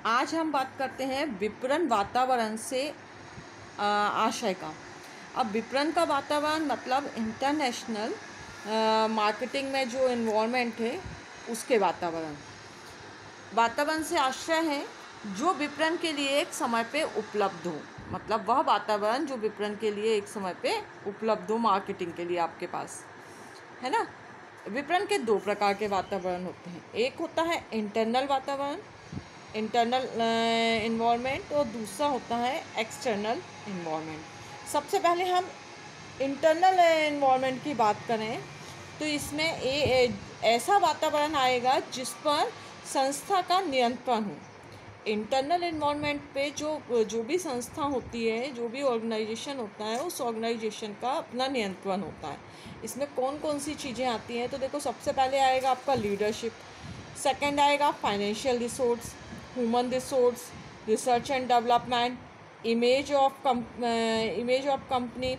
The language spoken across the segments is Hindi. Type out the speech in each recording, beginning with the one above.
आज हम बात करते हैं विपणन वातावरण से आशय का। अब विपणन का वातावरण मतलब इंटरनेशनल मार्केटिंग में जो इन्वॉल्वमेंट है उसके वातावरण से आशय है जो विपणन के लिए एक समय पे उपलब्ध हो। मतलब वह वातावरण जो विपणन के लिए एक समय पे उपलब्ध हो, मार्केटिंग के लिए आपके पास है ना। विपणन के दो प्रकार के वातावरण होते हैं, एक होता है इंटरनल वातावरण, इंटरनल इन्वॉल्वमेंट, और दूसरा होता है एक्सटर्नल इन्वॉल्वमेंट। सबसे पहले हम इंटरनल इन्वॉल्वमेंट की बात करें तो इसमें ऐसा वातावरण आएगा जिस पर संस्था का नियंत्रण हो। इंटरनल इन्वॉल्वमेंट पे जो भी संस्था होती है, जो भी ऑर्गेनाइजेशन होता है, उस ऑर्गेनाइजेशन का अपना नियंत्रण होता है। इसमें कौन कौन सी चीज़ें आती हैं तो देखो, सबसे पहले आएगा आपका लीडरशिप, सेकंड आएगा financial resource, human resource, research and development, image of company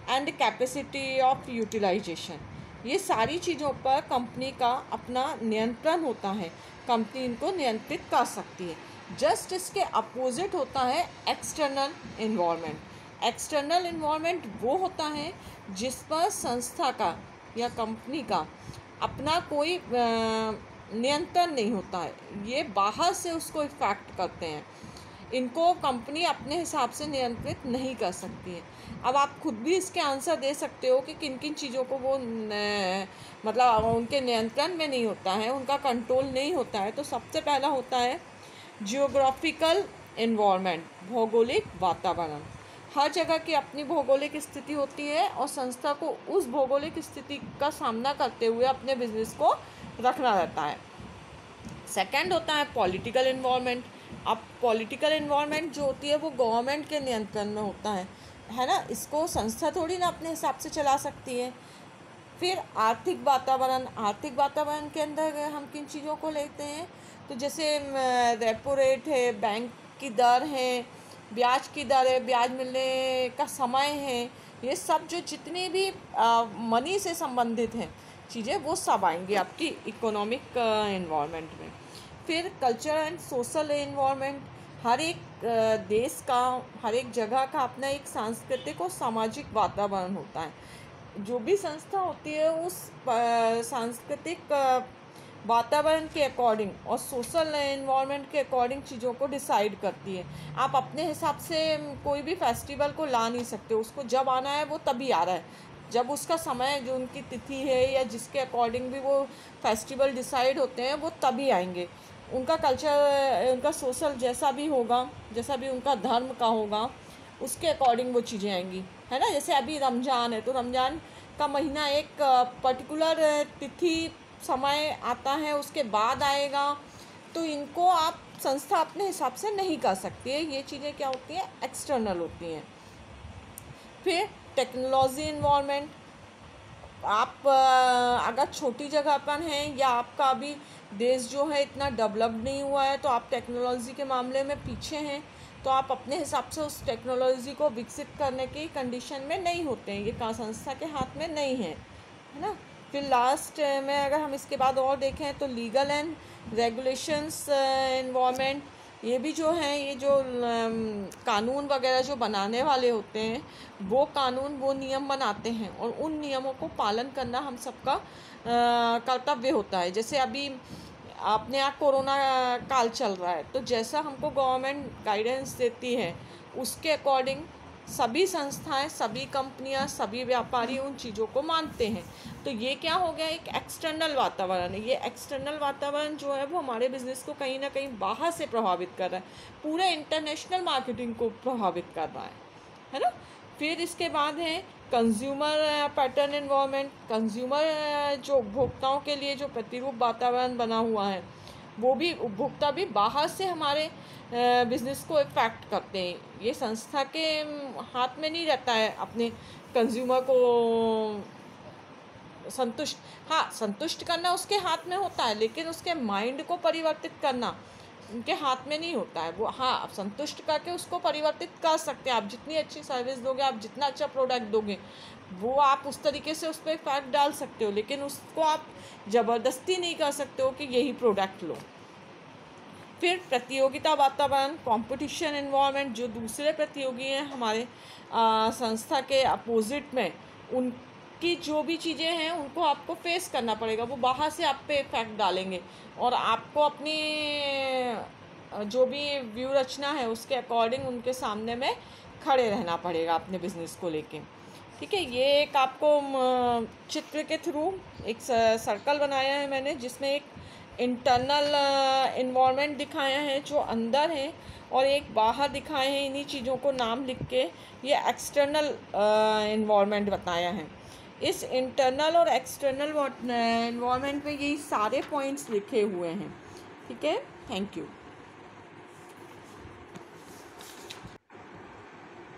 and capacity of utilization. ये सारी चीज़ों पर कंपनी का अपना नियंत्रण होता है, कंपनी इनको नियंत्रित कर सकती है। जस्ट इसके अपोजिट होता है एक्सटर्नल इन्वॉल्वमेंट। एक्सटर्नल इन्वॉल्वमेंट वो होता है जिस पर संस्था का या कंपनी का अपना कोई नियंत्रण नहीं होता है, ये बाहर से उसको इफेक्ट करते हैं। इनको कंपनी अपने हिसाब से नियंत्रित नहीं कर सकती है। अब आप खुद भी इसके आंसर दे सकते हो कि किन किन चीज़ों को वो मतलब उनके नियंत्रण में नहीं होता है, उनका कंट्रोल नहीं होता है। तो सबसे पहला होता है जियोग्राफिकल इन्वॉल्वमेंट, भौगोलिक वातावरण। हर जगह की अपनी भौगोलिक स्थिति होती है और संस्था को उस भौगोलिक स्थिति का सामना करते हुए अपने बिजनेस को रखना रहता है। सेकंड होता है पॉलिटिकल इन्वॉल्वमेंट। अब पॉलिटिकल इन्वॉल्वमेंट जो होती है वो गवर्नमेंट के नियंत्रण में होता है ना। इसको संस्था थोड़ी ना अपने हिसाब से चला सकती है। फिर आर्थिक वातावरण, आर्थिक वातावरण के अंदर हम किन चीज़ों को लेते हैं तो जैसे रेपो रेट है, बैंक की दर है, ब्याज की दर है, ब्याज मिलने का समय है, ये सब जो जितनी भी मनी से संबंधित हैं चीज़ें वो सब आएंगी आपकी इकोनॉमिक इन्वॉल्वमेंट में। फिर कल्चर एंड सोशल इन्वॉल्वमेंट, हर एक देश का, हर एक जगह का अपना एक सांस्कृतिक और सामाजिक वातावरण होता है। जो भी संस्था होती है उस सांस्कृतिक वातावरण के अकॉर्डिंग और सोशल इन्वॉल्वमेंट के अकॉर्डिंग चीज़ों को डिसाइड करती है। आप अपने हिसाब से कोई भी फेस्टिवल को ला नहीं सकते, उसको जब आना है वो तभी आ रहा है, जब उसका समय जो उनकी तिथि है या जिसके अकॉर्डिंग भी वो फेस्टिवल डिसाइड होते हैं वो तभी आएंगे। उनका कल्चर, उनका सोशल जैसा भी होगा, जैसा भी उनका धर्म का होगा, उसके अकॉर्डिंग वो चीज़ें आएंगी, है ना। जैसे अभी रमज़ान है तो रमज़ान का महीना एक पर्टिकुलर तिथि समय आता है, उसके बाद आएगा, तो इनको आप संस्था अपने हिसाब से नहीं कर सकती है। ये चीज़ें क्या होती हैं, एक्सटर्नल होती हैं। फिर टेक्नोलॉजी इन्वॉल्वमेंट, आप अगर छोटी जगह पर हैं या आपका अभी देश जो है इतना डेवलप नहीं हुआ है तो आप टेक्नोलॉजी के मामले में पीछे हैं, तो आप अपने हिसाब से उस टेक्नोलॉजी को विकसित करने की कंडीशन में नहीं होते हैं, ये संस्था के हाथ में नहीं है ना। फिर लास्ट में अगर हम इसके बाद और देखें तो लीगल एंड रेगुलेशंस इन्वॉल्वमेंट, ये भी जो हैं, ये जो कानून वगैरह जो बनाने वाले होते हैं वो कानून, वो नियम बनाते हैं और उन नियमों को पालन करना हम सबका कर्तव्य होता है। जैसे अभी अपने यहाँ कोरोना काल चल रहा है, तो जैसा हमको गवर्नमेंट गाइडेंस देती है उसके अकॉर्डिंग सभी संस्थाएं, सभी कंपनियां, सभी व्यापारी उन चीज़ों को मानते हैं। तो ये क्या हो गया, एक एक्सटर्नल वातावरण है। ये एक्सटर्नल वातावरण जो है वो हमारे बिजनेस को कहीं ना कहीं बाहर से प्रभावित कर रहा है, पूरे इंटरनेशनल मार्केटिंग को प्रभावित कर रहा है ना। फिर इसके बाद है कंज्यूमर पैटर्न इन्वॉल्वमेंट। कंज्यूमर जो उपभोक्ताओं के लिए जो प्रतिरूप वातावरण बना हुआ है, वो भी उपभोक्ता भी बाहर से हमारे बिजनेस को इफेक्ट करते हैं। ये संस्था के हाथ में नहीं रहता है अपने कंज्यूमर को संतुष्ट, हाँ संतुष्ट करना उसके हाथ में होता है, लेकिन उसके माइंड को परिवर्तित करना उनके हाथ में नहीं होता है। वो हाँ, आप संतुष्ट करके उसको परिवर्तित कर सकते हैं। आप जितनी अच्छी सर्विस दोगे, आप जितना अच्छा प्रोडक्ट दोगे, वो आप उस तरीके से उस पर इफेक्ट डाल सकते हो, लेकिन उसको आप ज़बरदस्ती नहीं कर सकते हो कि यही प्रोडक्ट लो। फिर प्रतियोगिता वातावरण, कंपटीशन एनवायरनमेंट, जो दूसरे प्रतियोगी हैं हमारे संस्था के अपोजिट में, उनकी जो भी चीज़ें हैं उनको आपको फेस करना पड़ेगा। वो बाहर से आप पे इफेक्ट डालेंगे और आपको अपनी जो भी व्यू रचना है उसके अकॉर्डिंग उनके सामने में खड़े रहना पड़ेगा अपने बिजनेस को लेके। ठीक है, ये एक आपको चित्र के थ्रू एक सर्कल बनाया है मैंने, जिसमें एक इंटरनल इन्वायरमेंट दिखाया है जो अंदर है, और एक बाहर दिखाए हैं इन्हीं चीज़ों को नाम लिख के, ये एक्सटर्नल इन्वायरमेंट बताया है। इस इंटरनल और एक्सटर्नल इन्वायरमेंट में यही सारे पॉइंट्स लिखे हुए हैं। ठीक है, थैंक यू।